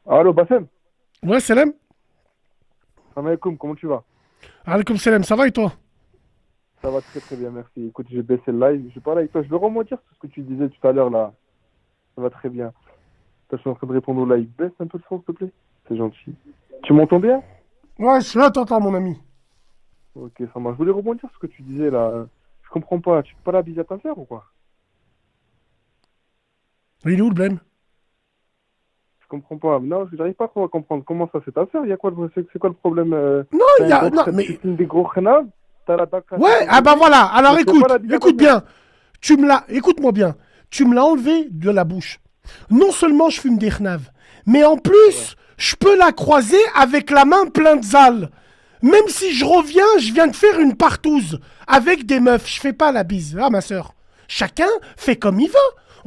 Allô, Bassem. Ouais, salam. Salam alaikum, comment tu vas? Alaikum salam, ça va et toi? Ça va très très bien, merci. Écoute, j'ai baissé le live. Je parle avec toi. Je veux remonter sur ce que tu disais tout à l'heure là. Ça va très bien. Je suis en train de répondre au live. Baisse un peu le son, s'il te plaît. C'est gentil. Tu m'entends bien? Ouais, je suis là, t'entends, mon ami. Ok, ça marche. Je voulais rebondir sur ce que tu disais là. Je comprends pas. Tu peux pas la bise à ta sœur ou quoi? Il est où le blême? Je comprends pas. Non, j'arrive pas trop à comprendre. Comment ça, c'est ta sœur? Il y a quoi c'est quoi le problème? Non, T'as il y un a. gros Non, tu mais. filmes des gros khenab, t'as la daca Ouais, sur ah le bah cul, voilà. Alors mais tu peux pas écoute, la bise à ta écoute sœur. bien. Écoute-moi bien. Tu me l'as enlevé de la bouche. Non seulement je fume des knaves, mais en Ouais. plus, je peux la croiser avec la main pleine de zale. Même si je reviens, je viens de faire une partouze avec des meufs. Je fais pas la bise, ah ma soeur. Chacun fait comme il veut.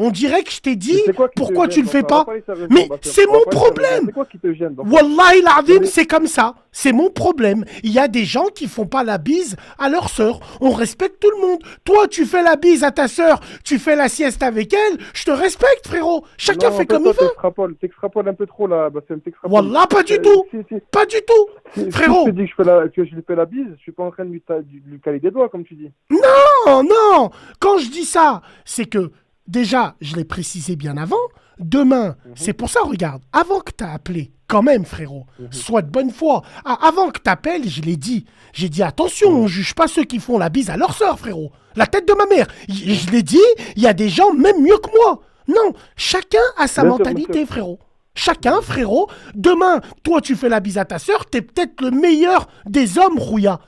On dirait que je t'ai dit Mais c'est quoi qui te pourquoi tu gêne le dans fais ça? On va pas. parler sérieusement, Mais Bassem. c'est On va mon parler sérieusement. problème. C'est quoi qui te gêne dans ça? Wallahi Non l'azim, mais, c'est comme ça. C'est mon problème. Il y a des gens qui font pas la bise à leur sœur. On respecte tout le monde. Toi, tu fais la bise à ta sœur, tu fais la sieste avec elle. Je te respecte, frérot. Chacun non, en fait fait, comme il toi, veut. t'extrapoles un peu trop là, Bassem, t'extrapoles. Wallah, pas du tout. Si, si, Pas du tout. si je te Frérot, dis que je lui fais la bise, je suis pas en train de lui caler des doigts, comme tu dis. non, non. Quand je dis ça, c'est que déjà, je l'ai précisé bien avant. Demain, Mhm, c'est pour ça, regarde, avant que tu as appelé, quand même, frérot, mhm, sois de bonne foi. Ah, avant que tu appelles, je l'ai dit. J'ai dit, attention, on mhm, juge pas ceux qui font la bise à leur sœur, frérot. La tête de ma mère. mhm. Je l'ai dit, il y a des gens même mieux que moi. Non, chacun a sa Bien sûr. mentalité, frérot. Chacun, Mhm. frérot. Demain, toi, tu fais la bise à ta sœur, t'es peut-être le meilleur des hommes, Rouya.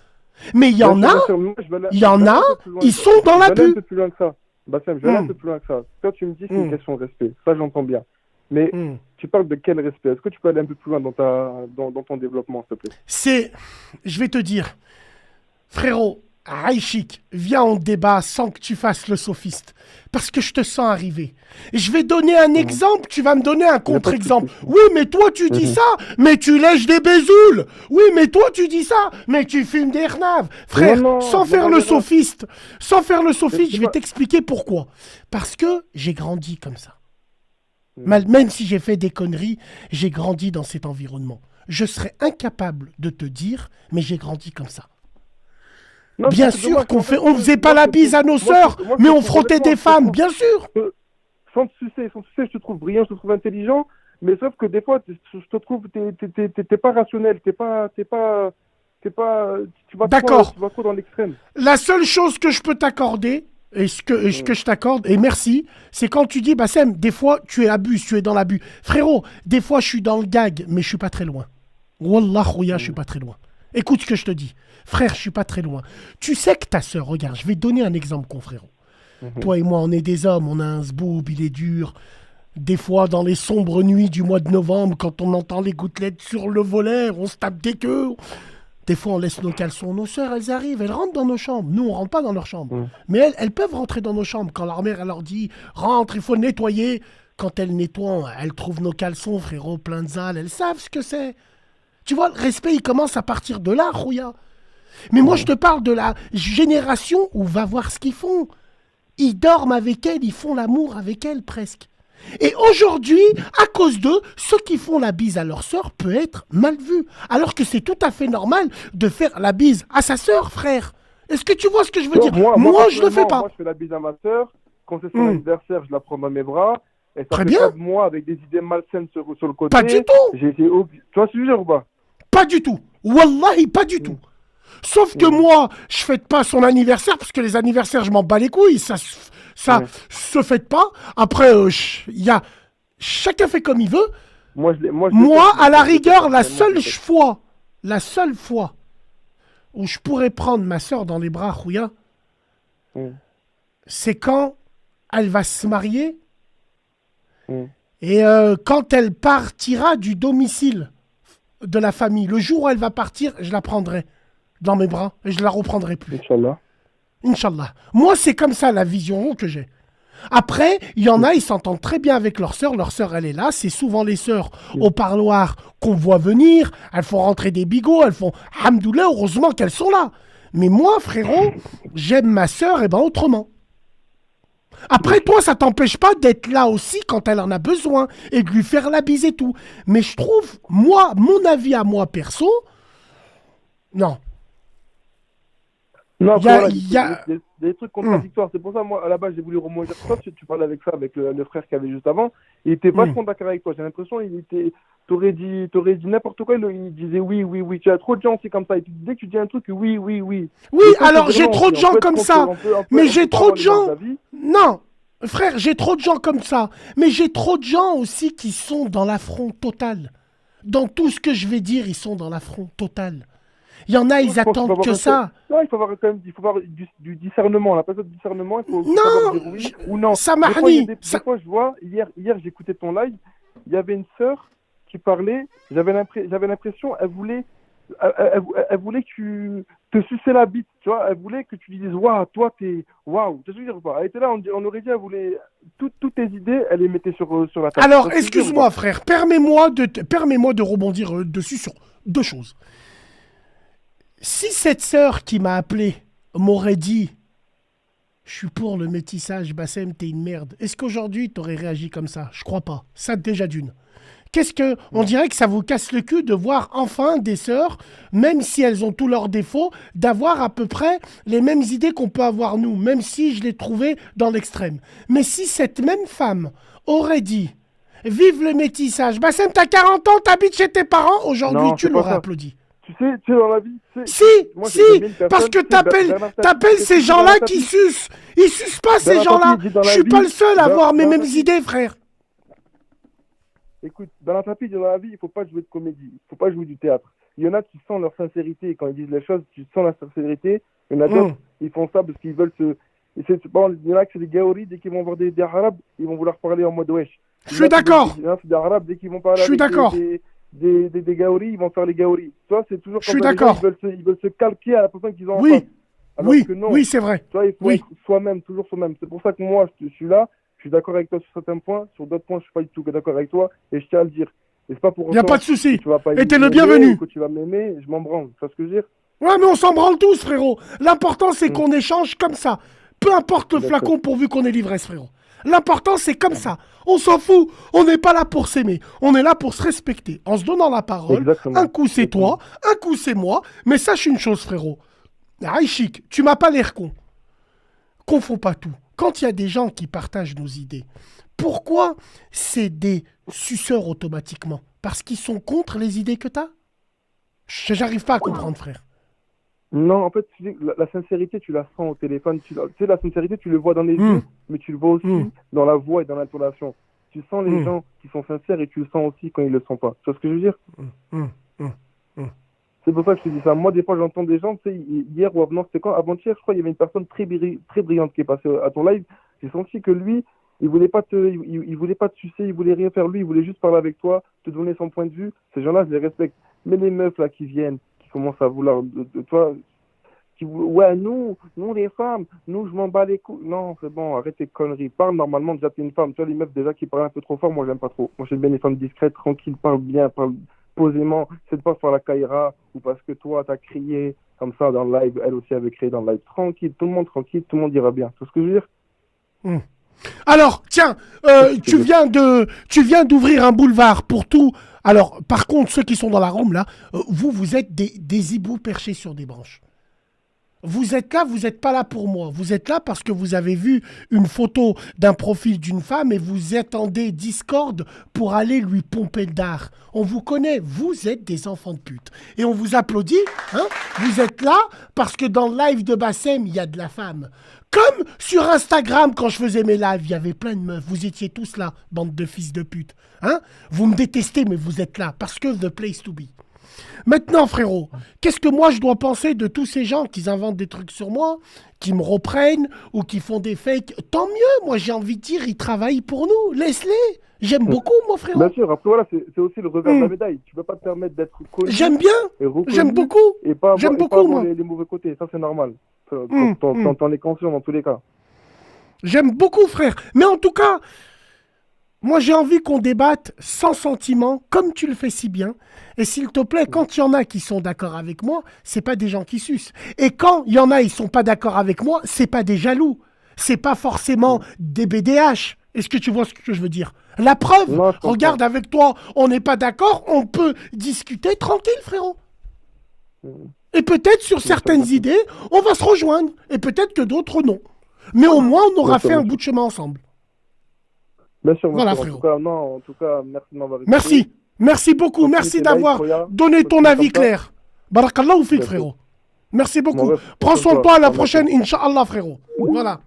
Mais Bien sûr, moi, il y en je vais aller a, un peu plus loin ils que ça. sont dans Je vais aller un l'abus. peu plus loin que ça. Bassem, je vais aller un Hmm, peu plus loin que ça. Toi, tu me dis que c'est une hmm, question de respect. Ça, j'entends bien. Mais hmm. tu parles de quel respect? Est-ce que tu peux aller un peu plus loin dans ton développement, s'il te plaît? C'est, je vais te dire, frérot, Aïchik, viens en débat sans que tu fasses le sophiste. Parce que je te sens arriver. Et je vais donner un Mhm. exemple, tu vas me donner un Il n'y a pas de contre-exemple. souci. Oui, mais toi tu dis Mhm. ça, mais tu lèches des bézoules. Oui, mais toi tu dis ça, mais tu fumes des renaves. Non, Frère, non, sans je m'en faire le verrai. sophiste, sans faire le sophiste, C'est je vais pas. t'expliquer pourquoi. Parce que j'ai grandi comme ça. Mhm. Même si j'ai fait des conneries, j'ai grandi dans cet environnement. Je serais incapable de te dire, mais j'ai grandi comme ça. Non, Bien c'est sûr dommage. qu'on En fait, fait, on faisait pas la bise à nos sœurs, mais je te on trouve, frottait honnêtement, des femmes, bien sûr. que- sans te sucer, je te trouve brillant, je te trouve intelligent, mais sauf que des fois, je te trouve, t'es pas rationnel, t'es pas, D'accord. tu vas trop dans l'extrême. La seule chose que je peux t'accorder, et ce que Mm. je t'accorde, et merci, c'est quand tu dis, Bassem, des fois tu es abus, tu es dans l'abus. Frérot, des fois je suis dans le gag, mais je suis pas très loin. Wallah, Rouya, je suis Mm. pas très loin. Écoute ce que je te dis. Frère, je suis pas très loin. Tu sais que ta sœur, regarde, je vais te donner un exemple, con frérot. Mhm. Toi et moi, on est des hommes, on a un zboob, il est dur. Des fois, dans les sombres nuits du mois de novembre, quand on entend les gouttelettes sur le volet, on se tape des queues. Des fois, on laisse nos caleçons. Nos sœurs, elles arrivent, elles rentrent dans nos chambres. Nous, on rentre pas dans leur chambre. Mm. Mais elles peuvent rentrer dans nos chambres. Quand leur mère, elle leur dit, rentre, il faut nettoyer. Quand elles nettoient, elles trouvent nos caleçons, frérot, plein de zales. Elles savent ce que c'est. Tu vois, le respect, il commence à partir de là, Rouya. Mais moi, je Mm. te parle de la génération où va voir ce qu'ils font. Ils dorment avec elle, ils font l'amour avec elle presque. Et aujourd'hui, à cause d'eux, ceux qui font la bise à leur sœur peut être mal vu. Alors que c'est tout à fait normal de faire la bise à sa sœur, frère. Est-ce que tu vois ce que je veux Donc, dire? moi, Moi, je le fais personnellement, pas. moi, je fais la bise à ma sœur. Quand c'est son Hmm. anniversaire, je la prends dans mes bras. Et ça Très fait bien. pas de moi avec des idées malsaines sur le Pas du côté. tout. Tu vois ce que je veux dire ou pas? Pas du tout. Wallahi, pas du tout. Mm. Sauf que Mm. moi, je fête pas son anniversaire, parce que les anniversaires, je m'en bats les couilles. Ça Ouais. se fête pas. Après, il y a... Chacun fait comme il veut. Moi, je le fais, Moi, à la je le fais rigueur, personnellement, je le fais. la seule fois où je pourrais prendre ma soeur dans les bras, Rouya, Mm. c'est quand elle va se marier Mm. et quand elle partira du domicile de la famille. Le jour où elle va partir, je la prendrai dans mes bras et je la reprendrai plus. Inch'Allah. Inch'Allah. Moi, c'est comme ça la vision que j'ai. Après, il y en a, ils s'entendent très bien avec leur sœur. Leur sœur, elle est là. C'est souvent les sœurs Mm. au parloir qu'on voit venir. Elles font rentrer des bigots. Elles font Hamdoullah, heureusement qu'elles sont là. Mais moi, frérot, j'aime ma sœur, et ben autrement. Après, toi, ça t'empêche pas d'être là aussi quand elle en a besoin et de lui faire la bise et tout. Mais je trouve, moi, mon avis à moi perso, non. Non, Il y après, a, voilà, il y a... il y a des trucs Hum, contradictoires. C'est pour ça, moi, à la base, j'ai voulu rebondir sur toi. Tu parlais avec ça, avec le frère qu'il y avait juste avant. Il était hum. vachement d'accord avec toi. J'ai l'impression il était. T'aurais dit n'importe quoi, il disait oui, oui, oui. Tu as trop de gens aussi comme ça. Et puis, dès que tu dis un truc, oui, oui, oui. Oui, Et ça, c'est alors j'ai vraiment trop aussi. de On gens peut être comme contre, ça. Mais on peut j'ai pas trop avoir de les mêmes gens. avis. Non, frère, j'ai trop de gens comme ça. Mais j'ai trop de gens aussi qui sont dans l'affront total. Dans tout ce que je vais dire, ils sont dans l'affront total. Il y en a, Moi, ils je pense qu'il faut attendent que avoir ça. non, il faut avoir quand même, il faut avoir du discernement. On n'a pas besoin de discernement. Faut savoir dire Non, oui ou non. Des fois, Samahani. des fois, je vois. Hier, j'écoutais ton live. Il y avait une sœur qui parlait. J'avais l'impression, elle voulait que tu te sucer la bite. Tu vois, elle voulait que tu lui dises, waouh, toi, t'es, waouh. Tu sais ce que je veux dire ou pas? Elle était là. On aurait dit, elle voulait toutes tes idées, elle les mettait sur la table. Tu Alors, vois ce que je veux dire ou excuse-moi, pas? frère. Permets-moi de rebondir dessus sur deux choses. Si cette sœur qui m'a appelé m'aurait dit je suis pour le métissage, Bassem, t'es une merde, est-ce qu'aujourd'hui t'aurais réagi comme ça? Je crois pas. Ça, déjà d'une. Qu'est-ce que. On dirait que ça vous casse le cul de voir enfin des sœurs, même si elles ont tous leurs défauts, d'avoir à peu près les mêmes idées qu'on peut avoir nous, même si je les trouvais dans l'extrême. Mais si cette même femme aurait dit vive le métissage, Bassem, t'as 40 ans, t'habites chez tes parents, aujourd'hui Non, tu c'est pas l'aurais ça. applaudi. Tu sais, dans la vie, Si, moi, si, j'aime bien une parce personne, que tu sais, Bernard Tapie, t'appelles qu'est-ce ces qu'il dit Bernard gens-là qui Tapie? sucent. Ils sucent pas ces Bernard Tapie, gens-là. il dit dans Je la suis pas vie, le seul à avoir mes Bernard mêmes Tapie, idées, frère. écoute, Bernard Tapie dit dans la vie, il faut pas jouer de comédie, il faut pas jouer du théâtre. Il y en a qui sentent leur sincérité, et quand ils disent les choses, tu sens la sincérité. Il y en a d'autres, ils font ça parce qu'ils veulent se. Bon, il y en a que c'est des gaouris, dès qu'ils vont voir des Arabes, ils vont vouloir parler en mode wesh. Je suis d'accord. Il y en a, c'est des Arabes, dès qu'ils vont Je parler suis avec d'accord. des gaouris, ils vont faire les gaouris. Tu vois, c'est toujours Je comme suis ça, les gens, d'accord. ils veulent se calquer à la personne qu'ils ont en face. Oui, Alors oui, que non. oui, c'est vrai. Tu vois, il faut Oui. être soi-même, toujours soi-même. C'est pour ça que moi, je suis là, je suis d'accord avec toi sur certains points, sur d'autres points, je suis pas du tout d'accord avec toi, et je tiens à le dire. Et c'est pas pour Y a autant pas de que souci. tu vas pas Et t'es le m'aimer bienvenu. ou que tu vas m'aimer, je m'en branle. Tu vois ce que je veux dire? Ouais, mais on s'en branle tous, frérot. L'important, c'est Mm. qu'on échange comme ça. Peu importe le D'accord. flacon pourvu qu'on ait l'ivresse, frérot. L'important, c'est comme ça. On s'en fout. On n'est pas là pour s'aimer. On est là pour se respecter. En se donnant la parole. Exactement. Un coup, c'est toi. Un coup, c'est moi. Mais sache une chose, frérot. Aïchik, tu m'as pas l'air con. Confonds pas tout. Quand il y a des gens qui partagent nos idées, pourquoi c'est des suceurs automatiquement? Parce qu'ils sont contre les idées que t'as? J'arrive pas à comprendre, frère. Non, en fait, tu sais, la sincérité, tu la sens au téléphone. Tu sais, la sincérité, tu le vois dans les Mm. yeux, mais tu le vois aussi Mm. dans la voix et dans l'intonation. Tu sens les Mm. gens qui sont sincères et tu le sens aussi quand ils le sont pas. Tu vois ce que je veux dire? Mm. Mm. C'est pour ça que je te dis ça. Moi, des fois, j'entends des gens, tu sais, hier ou avant, c'était quand? Avant-hier, je crois, il y avait une personne très brillante qui est passée à ton live. J'ai senti que lui, il voulait pas il voulait pas te sucer, il voulait rien faire lui, il voulait juste parler avec toi, te donner son point de vue. Ces gens-là, je les respecte. Mais les meufs, là, qui viennent, qui commencent à vouloir de toi, ouais, nous, les femmes, nous, je m'en bats les couilles. Non, c'est bon, arrête tes conneries. Parle normalement, déjà, t'es une femme. Tu vois, les meufs, déjà, qui parlent un peu trop fort, moi, j'aime pas trop. Moi, j'aime bien les femmes discrètes, tranquilles, parlent bien, parlent posément. C'est de pas faire la caïra ou parce que toi, t'as crié comme ça dans le live, elle aussi avait crié dans le live. Tranquille, tout le monde tranquille, tout le monde ira bien. C'est ce que je veux dire? Mm. Alors, tiens, tu viens d'ouvrir un boulevard pour tout. Alors, par contre, ceux qui sont dans la room, là, vous êtes des hiboux perchés sur des branches. Vous êtes là, vous n'êtes pas là pour moi. Vous êtes là parce que vous avez vu une photo d'un profil d'une femme et vous attendez Discord pour aller lui pomper le dard. On vous connaît, vous êtes des enfants de pute. Et on vous applaudit, hein? Vous êtes là parce que dans le live de Bassem, il y a de la femme. Comme sur Instagram, quand je faisais mes lives, il y avait plein de meufs. Vous étiez tous là, bande de fils de pute. Hein? Vous me détestez, mais vous êtes là parce que the place to be. Maintenant, frérot, qu'est-ce que moi je dois penser de tous ces gens qui inventent des trucs sur moi, qui me reprennent ou qui font des fakes? Tant mieux, moi j'ai envie de dire, ils travaillent pour nous, laisse-les. J'aime beaucoup, moi, frérot. Bien sûr, après voilà, c'est aussi le revers de la médaille. Tu peux pas te permettre d'être connu J'aime bien, et reconnu j'aime beaucoup, et pas j'aime avoir, beaucoup, moi. les mauvais côtés. Ça, c'est normal. Mm. T'en es conscient dans tous les cas. J'aime beaucoup, frère. Mais en tout cas, moi j'ai envie qu'on débatte sans sentiment, comme tu le fais si bien. Et s'il te plaît, quand il y en a qui sont d'accord avec moi, c'est pas des gens qui sucent. Et quand il y en a, ils sont pas d'accord avec moi, c'est pas des jaloux. C'est pas forcément des BDH. Est-ce que tu vois ce que je veux dire? La preuve, Non, je comprends. regarde, avec toi, on n'est pas d'accord, on peut discuter tranquille, frérot. Et peut-être sur certaines idées, on va se rejoindre. Et peut-être que d'autres non. Mais au moins, on aura Bien sûr, fait un bien bout de chemin ensemble. Bien sûr, Voilà, en frérot. tout cas, non, en tout cas, merci de m'avoir écouté. Merci. Merci beaucoup. Continue Merci tes d'avoir lives, Khoya. donné ton Continue avis comme ça. clair. Barakallahu fik, D'accord. frérot. Merci Mon beaucoup. ref, Prends soin de soin de toi. toi à la À bientôt. prochaine, Inch'Allah, frérot. Voilà.